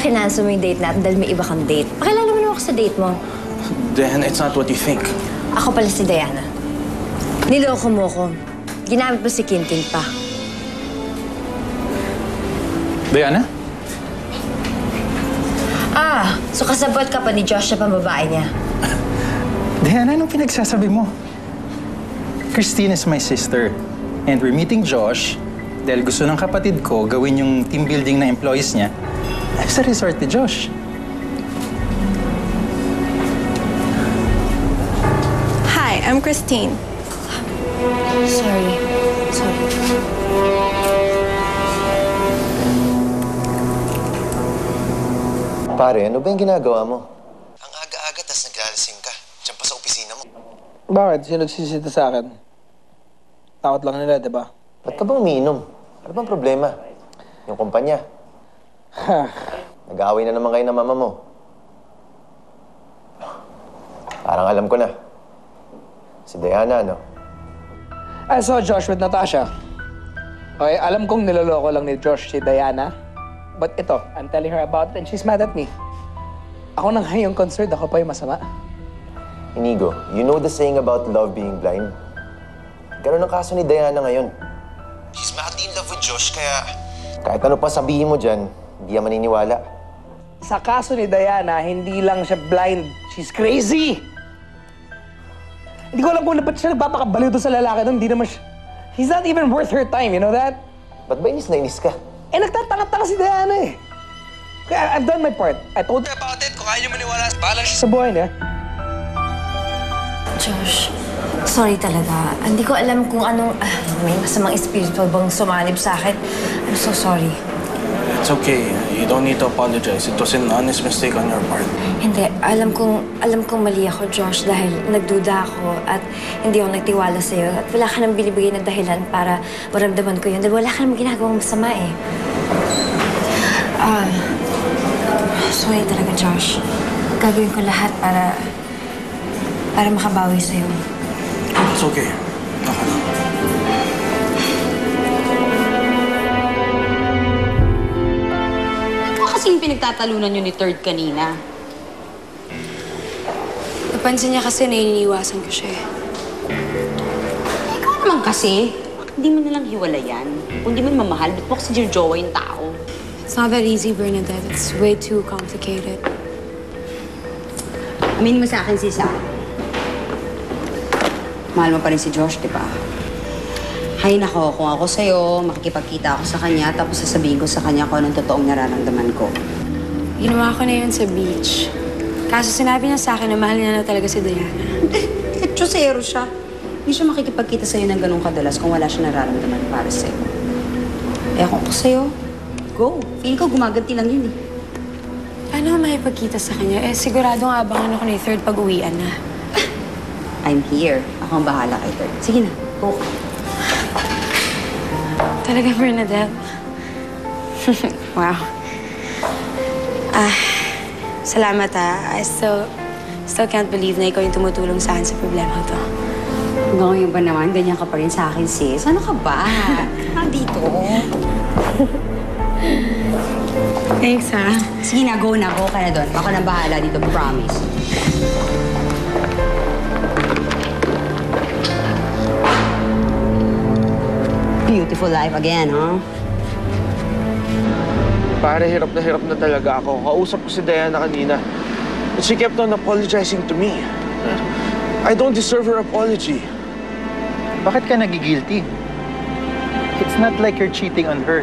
kinansel mo yung date natin dahil may iba kang date. Pakilala mo naman ako sa date mo. Diana, it's not what you think. Ako pala si Diana. Niloko mo ko. Ginamit mo si Kintin pa. Diana? So kasabot ka pa ni Josh sa pambabae niya. Diana, anong pinagsasabi mo? Christine is my sister. And we're meeting Josh dahil gusto ng kapatid ko gawin yung team building na employees niya sa resort ni Josh. Hi, I'm Christine. Sorry. Pare, ano ba yung ginagawa mo? Ang aga-aga, tas naglalasing ka. Diyan pa sa opisina mo. Bakit? Sino nagsisita sa akin? Takot lang nila, di ba? Ba't ka ba umiinom? Ano bang problema? Yung kumpanya. Nag-aaway na naman kayo ng mama mo. Parang alam ko na. Si Diana, no? I saw Josh with Natasha. Okay, alam kong niloloko lang ni Josh si Diana. But ito, I'm telling her about it and she's mad at me. Ako na nga yung concerned, ako pa yung masama. Inigo, you know the saying about love being blind? Ganun ang kaso ni Diana ngayon. She's madly in love with Josh, kaya kahit ano pa sabihin mo dyan, hindi yan maniniwala. Sa kaso ni Diana, hindi lang siya blind, she's crazy! Hindi ko alam kung ba't siya nagpapakabaliw doon sa lalaki doon, hindi naman siya... He's not even worth her time, you know that? Ba't ba inis na inis ka? Eh, nagtatanga-tanga si Diana eh. Kaya I've done my part. I told her about it. Kung ayaw niyo maniwala, bahala siya sa buhay niya. Josh, sorry talaga. Hindi ko alam kung anong... may masamang espiritu bang sumalib sa akin. I'm so sorry. It's okay. You don't need to apologize. It was an honest mistake on your part. Hindi. Alam kong mali ako, Josh, dahil nagduda ako at hindi ako nagtiwala sa'yo. At wala ka nang binibigay na dahilan para maramdaman ko yun. Dahil wala ka nang ginagawang masama eh. Sorry talaga, Josh. Gagawin ko lahat para makabawi sa'yo. It's okay. Okay lang. Yung pinagtatalunan nyo ni Third kanina. Napansin niya kasi na iniiwasan ko siya eh. Ikaw naman kasi, hindi mo nalang hiwalayan. Kung di mo mamahal, ba't mo kasi jowa yung tao? It's not that easy, Bernadette. It's way too complicated. Aminin mo sa akin, Sisa. Mahal mo pa rin si Josh, di ba? Hay nako, kung ako sa'yo, makikipagkita ako sa kanya, tapos sasabihin ko sa kanya kung anong totoong nararamdaman ko. Ginawa ko na yun sa beach. Kaso sinabi niya sa akin na mahal niya na talaga si Diana. Chusero siya. Hindi siya makikipagkita sa'yo ng ganun kadalas kung wala siya nararamdaman para sa'yo. Eh kung ako sa'yo, go. Feeling ko gumaganti lang yun eh. Paano ka makipagkita sa kanya? Eh, siguradong abangan ako ni Third pag-uwian na. I'm here. Ako ang bahala kay Third. Sige na, go ka. Talaga, Bernadette? Wow. Salamat I still can't believe na ikaw yung tumutulong sa akin sa problema to. Ngayon ba naman, ganyan ka pa rin sa akin, sis? Ano ka ba? Dito. Thanks, ha? Sige na, go ka na doon. Ako nang bahala dito, promise. Beautiful life again, huh? Pare, hirap na talaga ako. Kausap ko si Diana kanina. And she kept on apologizing to me. I don't deserve her apology. Bakit ka nagigilty? It's not like you're cheating on her.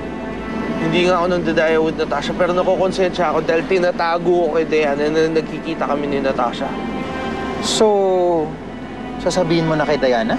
Hindi nga ako nang dadaya with Natasha, pero nakukonsensya ako dahil tinatago ko kay Diana na nagkikita kami ni Natasha. So, sasabihin mo na kay Diana?